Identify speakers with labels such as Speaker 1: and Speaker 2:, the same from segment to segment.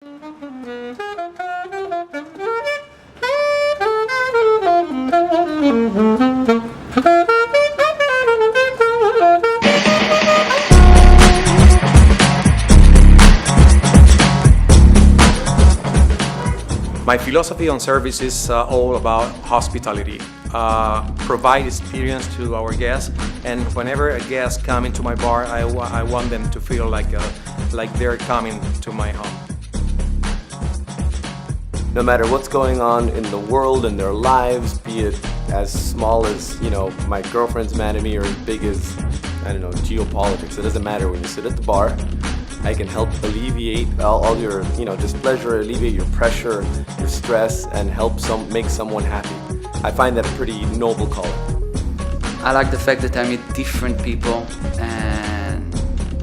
Speaker 1: My philosophy on service is all about hospitality. Provide experience to our guests, and whenever a guest comes into my bar, I want them to feel like they're coming to my home.
Speaker 2: No matter what's going on in the world and their lives, be it as small as, my girlfriend's mad at me, or as big as, geopolitics, it doesn't matter. When you sit at the bar, I can help alleviate all your, displeasure, alleviate your pressure, your stress, and help make someone happy. I find that a pretty noble calling.
Speaker 3: I like the fact that I meet different people, and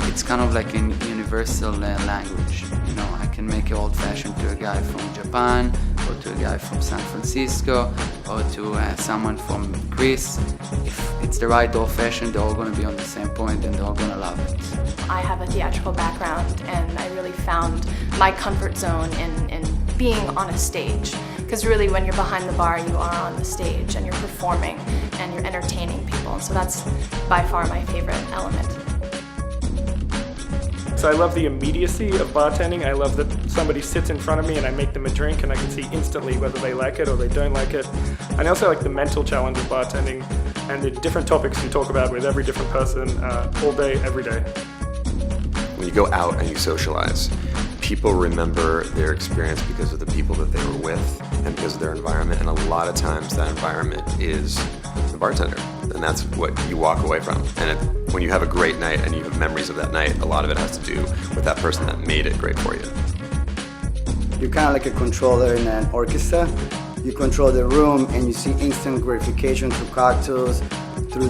Speaker 3: it's kind of like a universal language. I can make an old-fashioned to a guy from Japan, or to a guy from San Francisco, or to someone from Greece. If it's the right old-fashioned, they're all going to be on the same point, and they're all going to love it.
Speaker 4: I have a theatrical background, and I really found my comfort zone in being on a stage. Because really, when you're behind the bar, you are on the stage, and you're performing, and you're entertaining people. And so that's by far my favorite element.
Speaker 5: So I love the immediacy of bartending. I love that somebody sits in front of me and I make them a drink and I can see instantly whether they like it or they don't like it. And I also like the mental challenge of bartending and the different topics you talk about with every different person all day, every day.
Speaker 6: When you go out and you socialize, people remember their experience because of the people that they were with and because of their environment, and a lot of times that environment is the bartender, and that's what you walk away from. And when you have a great night and you have memories of that night, a lot of it has to do with that person that made it great for you.
Speaker 7: You're kind of like a controller in an orchestra. You control the room and you see instant gratification through cocktails, through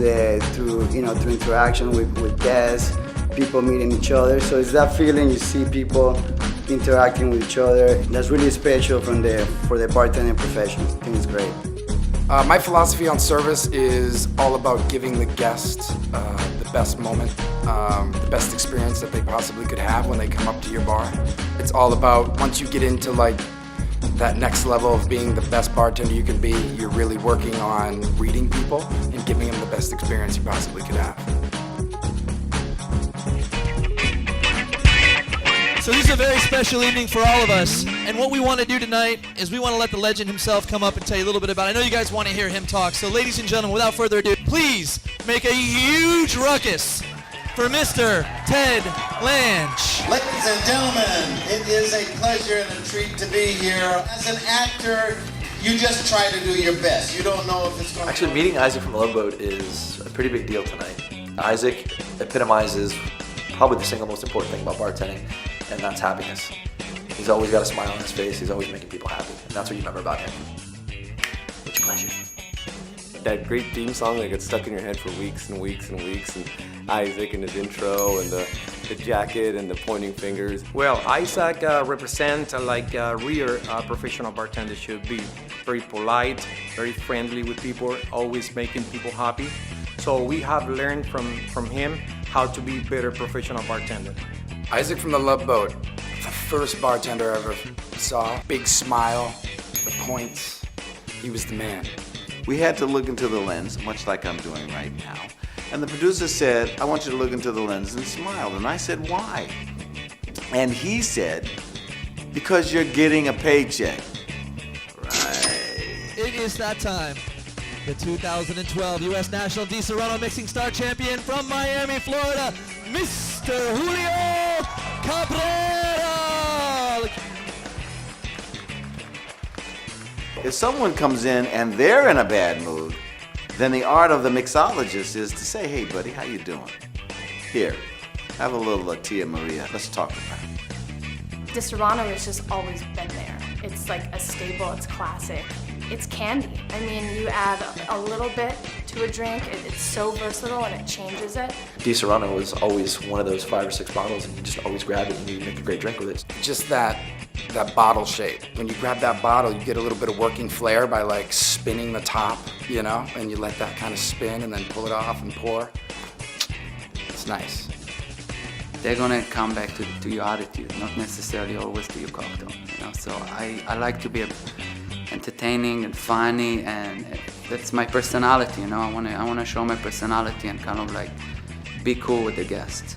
Speaker 7: interaction with guests, people meeting each other. So it's that feeling you see people interacting with each other. That's really special for the bartending profession. I think it's great.
Speaker 8: My philosophy on service is all about giving the guest the best moment, the best experience that they possibly could have when they come up to your bar. It's all about, once you get into that next level of being the best bartender you can be, you're really working on reading people and giving them the best experience you possibly could have.
Speaker 9: So this is a very special evening for all of us, and what we want to do tonight is we want to let the legend himself come up and tell you a little bit about it. I know you guys want to hear him talk, so ladies and gentlemen, without further ado, please make a huge ruckus for Mr. Ted Lange.
Speaker 10: Ladies and gentlemen, it is a pleasure and a treat to be here. As an actor, you just try to do your best. You don't know if it's going to...
Speaker 11: Actually, meeting Isaac from Love Boat is a pretty big deal tonight. Isaac epitomizes probably the single most important thing about bartending, and that's happiness. He's always got a smile on his face. He's always making people happy, and that's what you remember about him. It's a pleasure.
Speaker 2: That great theme song that gets stuck in your head for weeks and weeks and weeks, and Isaac and his intro and the jacket and the pointing fingers.
Speaker 1: Well, Isaac represents like a real professional bartender should be. Very polite, very friendly with people, always making people happy. So we have learned from him how to be better professional bartender.
Speaker 8: Isaac from the Love Boat, the first bartender I ever saw. Big smile, the points. He was the man.
Speaker 12: We had to look into the lens, much like I'm doing right now. And the producer said, I want you to look into the lens and smile. And I said, why? And he said, because you're getting a paycheck. Right.
Speaker 9: It is that time. The 2012 U.S. National DISARONNO Mixing Star Champion from Miami, Florida, Mr. Julio Cabrera.
Speaker 12: If someone comes in and they're in a bad mood, then the art of the mixologist is to say, hey buddy, how you doing? Here, have a little Tia Maria. Let's talk about it.
Speaker 4: DISARONNO has just always been there. It's like a staple, it's classic. It's candy. I mean, you add a little bit to a drink, it's so versatile and it changes it.
Speaker 11: DISARONNO was always one of those 5 or 6 bottles, and you just always grab it and you make a great drink with it.
Speaker 8: Just that bottle shape. When you grab that bottle, you get a little bit of working flair by like spinning the top, you know, and you let that kind of spin and then pull it off and pour. It's nice.
Speaker 3: they're gonna come back to your attitude, not necessarily always to your cocktail. So I like to be entertaining and funny, and that's my personality. I wanna show my personality and kind of like be cool with the guests.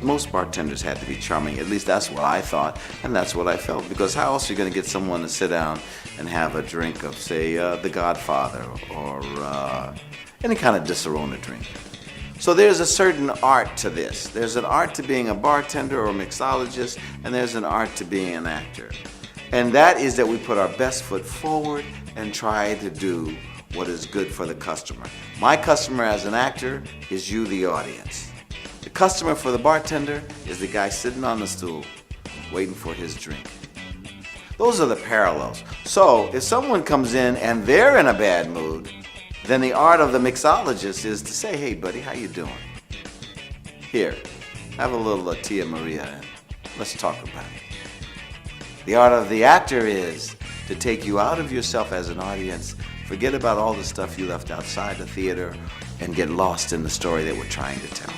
Speaker 12: Most bartenders had to be charming. At least that's what I thought, and that's what I felt. Because how else are you going to get someone to sit down and have a drink of, say, The Godfather or any kind of DISARONNO drink? So there's a certain art to this. There's an art to being a bartender or a mixologist, and there's an art to being an actor. And that is that we put our best foot forward and try to do what is good for the customer. My customer as an actor is you, the audience. The customer for the bartender is the guy sitting on the stool waiting for his drink. Those are the parallels. So if someone comes in and they're in a bad mood, then the art of the mixologist is to say, hey buddy, how you doing? Here, have a little Tia Maria and let's talk about it. The art of the actor is to take you out of yourself as an audience, forget about all the stuff you left outside the theater, and get lost in the story that we're trying to tell.